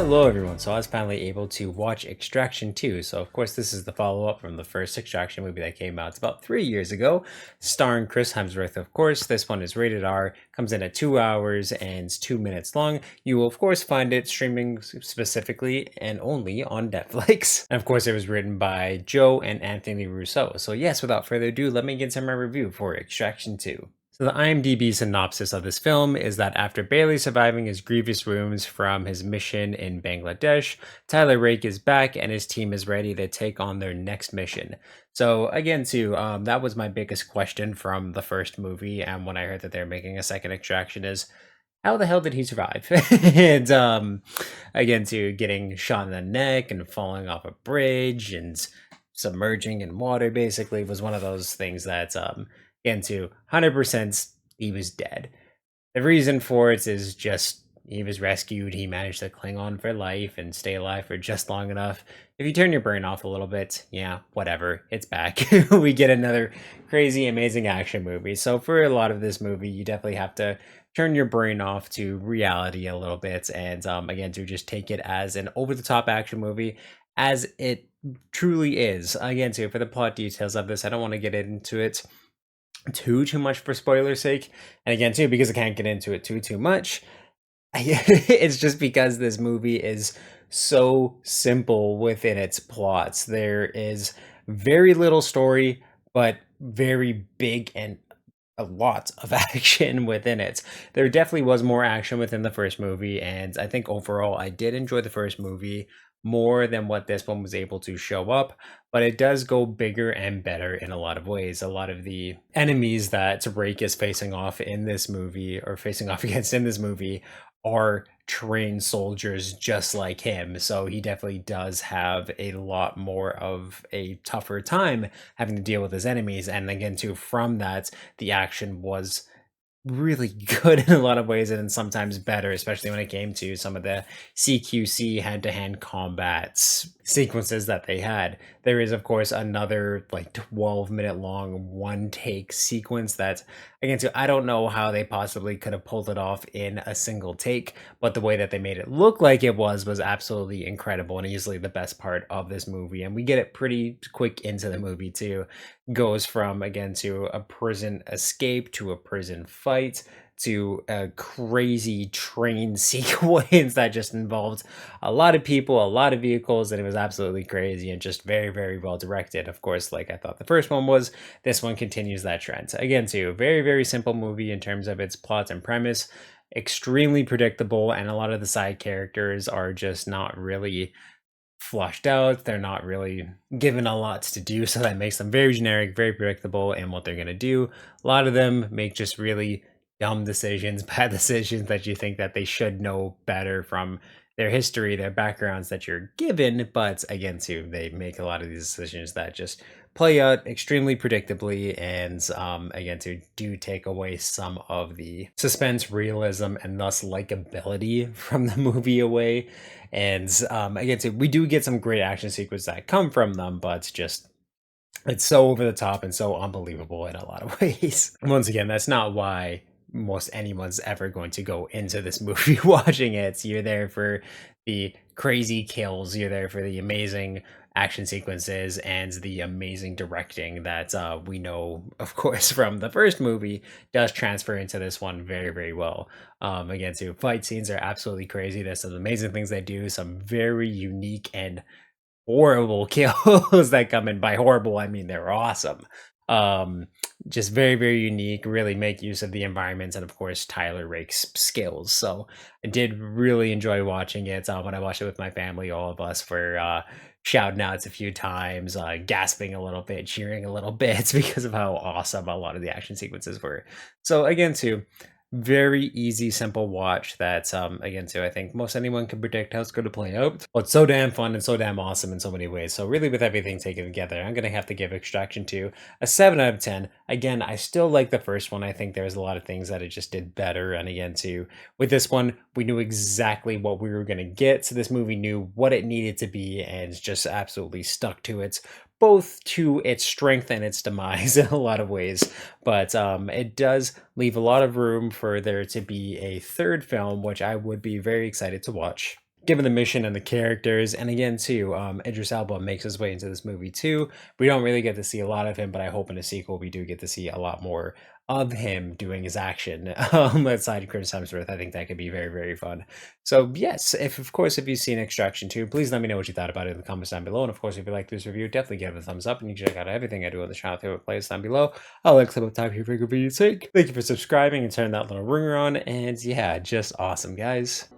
Hello everyone. So I was finally able to watch Extraction 2. So of course this is the follow-up from the first Extraction movie that came out. It's about 3 years ago, starring Chris Hemsworth. Of course, this one is rated R, comes in at 2 hours and 2 minutes long. You will of course find it streaming specifically and only on Netflix. And of course it was written by Joe and Anthony Russo. So yes, without further ado, let me get into my review for Extraction 2. So the IMDb synopsis of this film is that after barely surviving his grievous wounds from his mission in Bangladesh, Tyler Rake is back and his team is ready to take on their next mission. So again, too, that was my biggest question from the first movie, and when I heard that they're making a second Extraction is, how the hell did he survive? And again, too, getting shot in the neck and falling off a bridge and submerging in water basically was one of those things that into 100% he was dead. The reason for it is just he was rescued, he managed to cling on for life and stay alive for just long enough. If you turn your brain off a little bit, yeah, whatever, it's back. We get another crazy, amazing action movie. So for a lot of this movie, you definitely have to turn your brain off to reality a little bit and again, to just take it as an over-the-top action movie as it truly is. Again, too, for the plot details of this, I don't want to get into it too much for spoiler's sake, and again too because I can't get into it too much. It's just because this movie is so simple within its plots. There is very little story but very big and a lot of action within it. There definitely was more action within the first movie, and I think overall I did enjoy the first movie more than what this one was able to show up, but it does go bigger and better in a lot of ways. A lot of the enemies that Rake is facing off in this movie, or facing off against in this movie, are trained soldiers just like him. So he definitely does have a lot more of a tougher time having to deal with his enemies. And again, too, from that, the action was really good in a lot of ways and sometimes better, especially when it came to some of the CQC hand-to-hand combats sequences that they had. There is of course another like 12-minute long one take sequence that, again, so I don't know how they possibly could have pulled it off in a single take, but the way that they made it look like it was absolutely incredible and easily the best part of this movie. And we get it pretty quick into the movie too. Goes from, again, to a prison escape to a prison fight to a crazy train sequence that just involved a lot of people, a lot of vehicles, and it was absolutely crazy and just very well directed. Of course, like I thought the first one was, this one continues that trend. Again, too, very simple movie in terms of its plot and premise, extremely predictable, and a lot of the side characters are just not really flushed out. They're not really given a lot to do, so that makes them very generic, very predictable in what they're going to do. A lot of them make just really dumb decisions, bad decisions that you think that they should know better from their history, their backgrounds that you're given, but again, too, they make a lot of these decisions that just play out extremely predictably, and again, to do take away some of the suspense, realism, and thus likability from the movie away. And again, too, we do get some great action sequences that come from them, but just it's so over the top and so unbelievable in a lot of ways. Once again, that's not why most anyone's ever going to go into this movie watching it. You're there for the crazy kills, you're there for the amazing action sequences and the amazing directing that we know, of course, from the first movie does transfer into this one very well. Again, too, fight scenes are absolutely crazy. There's some amazing things they do, some very unique and horrible kills that come in. By horrible, I mean they're awesome. Just very unique, really make use of the environments and of course Tyler Rake's skills. So I did really enjoy watching it. When I watched it with my family, all of us were shouting outs a few times, gasping a little bit, cheering a little bit because of how awesome a lot of the action sequences were. So again, too, very easy, simple watch that again, too, I think most anyone can predict how it's going to play out. But it's so damn fun and so damn awesome in so many ways. So really, with everything taken together, I'm gonna have to give Extraction 2 a 7 out of 10. Again, I still like the first one. I think there's a lot of things that it just did better. And again, too, with this one, we knew exactly what we were gonna get. So this movie knew what it needed to be and just absolutely stuck to it, both to its strength and its demise in a lot of ways. But it does leave a lot of room for there to be a third film, which I would be very excited to watch. given the mission and the characters. And again, too, Idris Elba makes his way into this movie too. We don't really get to see a lot of him, but I hope in a sequel we do get to see a lot more of him doing his action outside Chris Hemsworth. I think that could be very, very fun. So yes, if of course if you've seen Extraction 2, please let me know what you thought about it in the comments down below. And of course, if you like this review, definitely give it a thumbs up, and you can check out everything I do on the channel through a playlist down below. I'll link some up top here for convenience sake. Thank you for subscribing and turning that little ringer on. And yeah, just awesome, guys.